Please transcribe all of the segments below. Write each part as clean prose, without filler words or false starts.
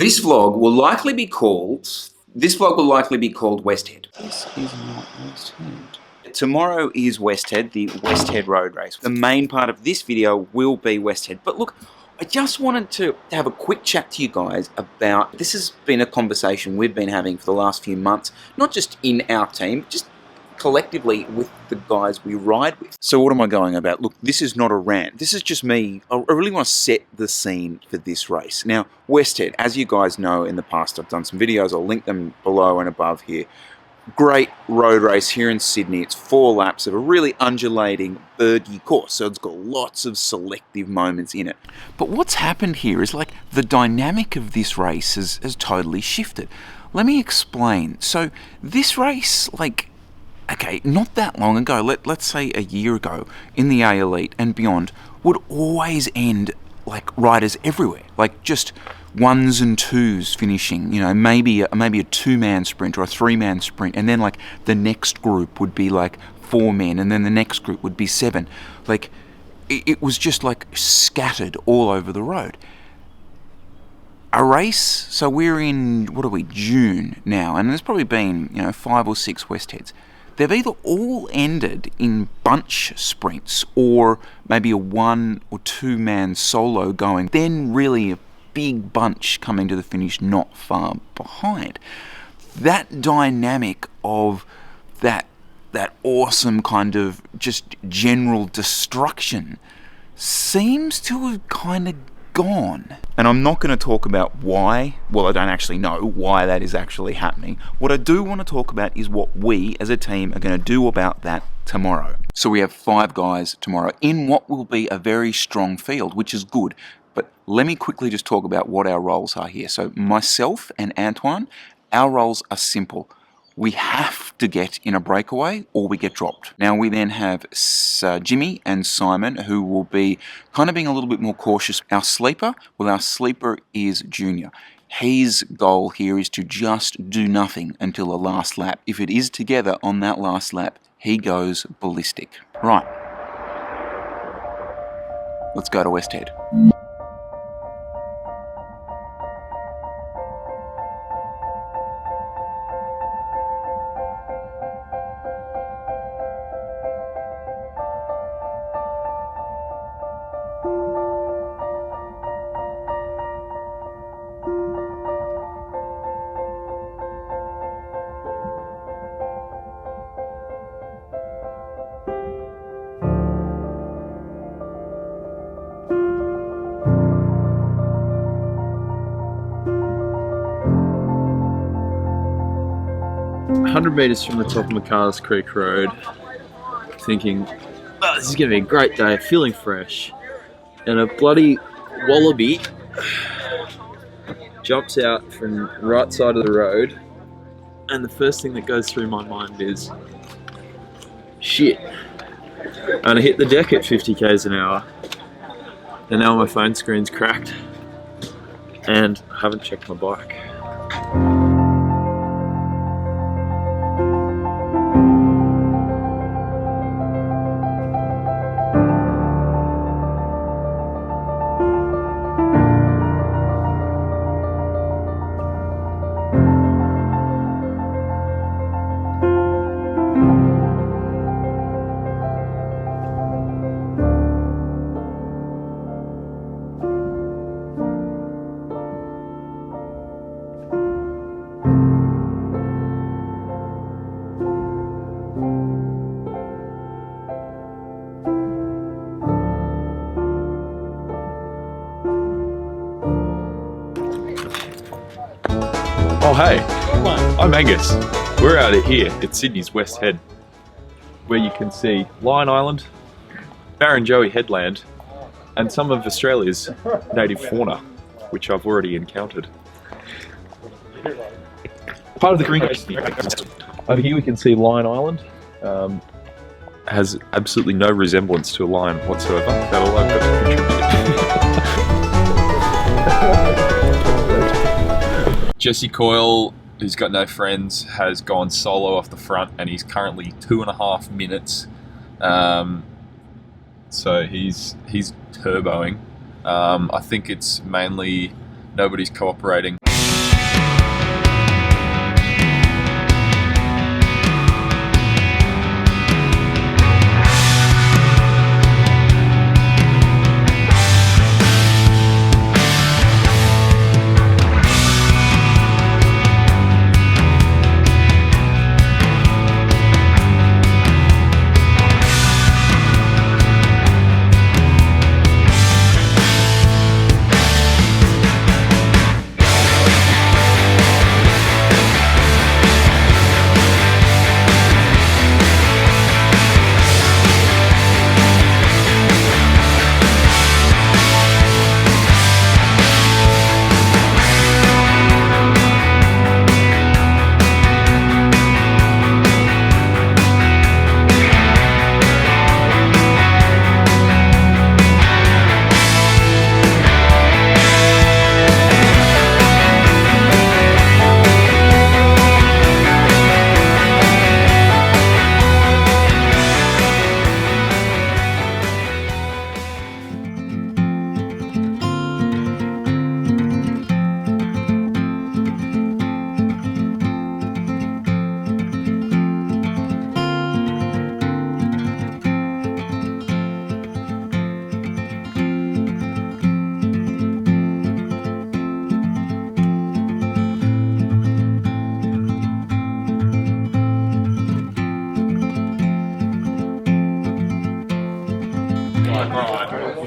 This vlog will likely be called West Head. This is not West Head. Tomorrow is West Head, the West Head road race. The main part of this video will be West Head. But look, I just wanted to have a quick chat to you guys about, this has been a conversation we've been having for the last few months, not just in our team, just collectively with the guys we ride with. So what am I going about? Look, this is not a rant. This is just me. I really want to set the scene for this race. Now, West Head, as you guys know in the past, I've done some videos. I'll link them below and above here. Great road race here in Sydney. It's 4 laps of a really undulating, birdy course, so it's got lots of selective moments in it. But what's happened here is like the dynamic of this race has totally shifted. Let me explain. So this race, okay, not that long ago, let's say a year ago, in the A Elite and beyond, would always end like riders everywhere, like just 1s and 2s finishing, you know, maybe a 2-man sprint or a 3-man sprint, and then like the next group would be like 4 men, and then the next group would be 7. Like it was just like scattered all over the road. A race, so we're in, what are we, June now, and there's probably been, 5 or 6 West Heads. They've either all ended in bunch sprints or maybe a 1 or 2-man solo going, then really a big bunch coming to the finish not far behind. That dynamic of that awesome kind of just general destruction seems to have kind of gone. And I'm not going to talk about why. Well, I don't actually know why that is actually happening. What I do want to talk about is what we as a team are going to do about that tomorrow. So we have 5 guys tomorrow in what will be a very strong field, which is good. But let me quickly just talk about what our roles are here. So myself and Antoine, our roles are simple. We have to get in a breakaway or we get dropped. Now we then have Jimmy and Simon, who will be kind of being a little bit more cautious. Our sleeper is Junior. His goal here is to just do nothing until the last lap. If it is together on that last lap, he goes ballistic. Right. Let's go to West Head. $100 meters from the top of McCarthy's Creek Road, thinking, oh, this is going to be a great day, feeling fresh, and a bloody Wallaby jumps out from right side of the road, and the first thing that goes through my mind is, shit, and I hit the deck at 50 k's an hour, and now my phone screen's cracked, and I haven't checked my bike. Oh hey, I'm Angus. We're out here at Sydney's West Head, where you can see Lion Island, Barrenjoey Headland, and some of Australia's native fauna, which I've already encountered. Part of the green coast. Over here we can see Lion Island. Has absolutely no resemblance to a lion whatsoever. That all I've got to contribute. Jesse Coyle, who's got no friends, has gone solo off the front, and he's currently 2.5 minutes. So he's turboing. I think it's mainly nobody's cooperating.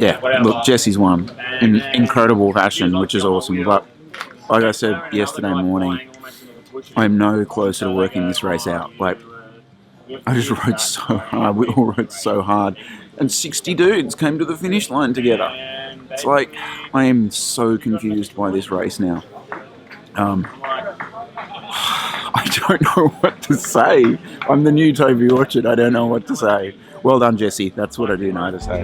Yeah, look, Jesse's won in incredible fashion, which is awesome. But like I said yesterday morning, I'm no closer to working this race out. Like, I just rode so hard. We all rode so hard. And 60 dudes came to the finish line together. It's like, I am so confused by this race now. I don't know what to say. I'm the new Toby Orchard. I don't know what to say. Well done, Jesse. That's what I do know to say.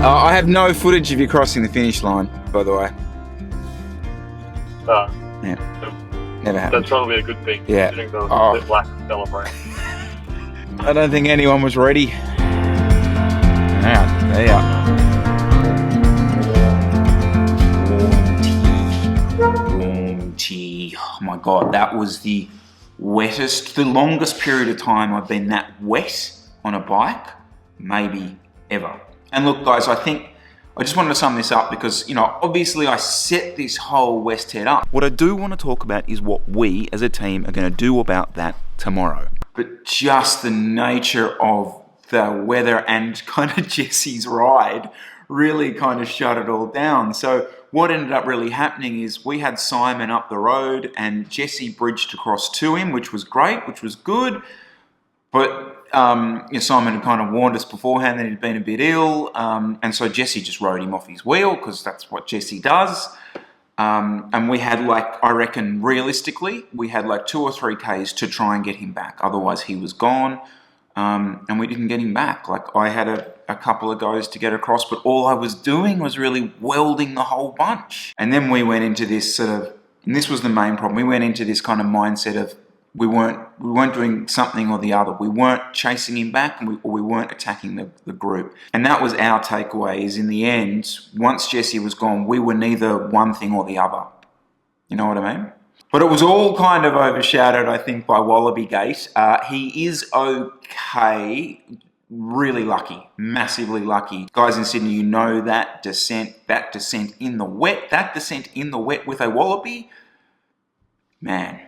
I have no footage of you crossing the finish line, by the way. Yeah. Never happened. That's probably a good thing. Yeah. The black celebrate. I don't think anyone was ready. Yeah, there you are. Oh my God, that was the wettest, the longest period of time I've been that wet on a bike, maybe ever. And look, guys, I think I just wanted to sum this up because, you know, obviously I set this whole West Head up. What I do want to talk about is what we as a team are going to do about that tomorrow. But just the nature of the weather and kind of Jesse's ride really kind of shut it all down. So what ended up really happening is we had Simon up the road and Jesse bridged across to him, which was great, which was good. But Simon had kind of warned us beforehand that he'd been a bit ill, and so Jesse just rode him off his wheel because that's what Jesse does. And we had, like, I reckon realistically, we had like 2 or 3 Ks to try and get him back. Otherwise he was gone, and we didn't get him back. Like, I had a couple of goes to get across, but all I was doing was really welding the whole bunch. And then we went into this sort of, and this was the main problem, we went into this kind of mindset of we weren't doing something or the other. We weren't chasing him back, and we weren't attacking the group. And that was our takeaway, is in the end, once Jesse was gone, we were neither one thing or the other. You know what I mean? But it was all kind of overshadowed, I think, by Wallaby Gate. He is okay, really lucky, massively lucky. Guys in Sydney, you know that descent in the wet with a Wallaby, man.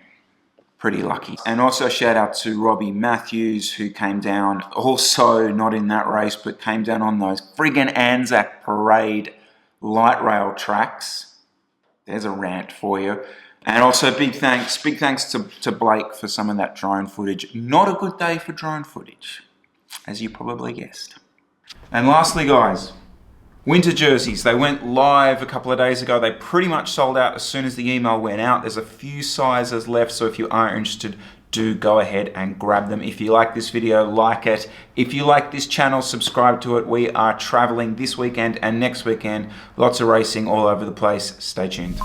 Pretty lucky. And also shout out to Robbie Matthews, who came down, also not in that race, but came down on those friggin' Anzac Parade light rail tracks. There's a rant for you. And also big thanks to Blake for some of that drone footage. Not a good day for drone footage, as you probably guessed. And lastly, guys, winter jerseys. They went live a couple of days ago. They pretty much sold out as soon as the email went out. There's a few sizes left, so if you are interested, do go ahead and grab them. If you like this video, like it. If you like this channel, subscribe to it. We are traveling this weekend and next weekend. Lots of racing all over the place. Stay tuned.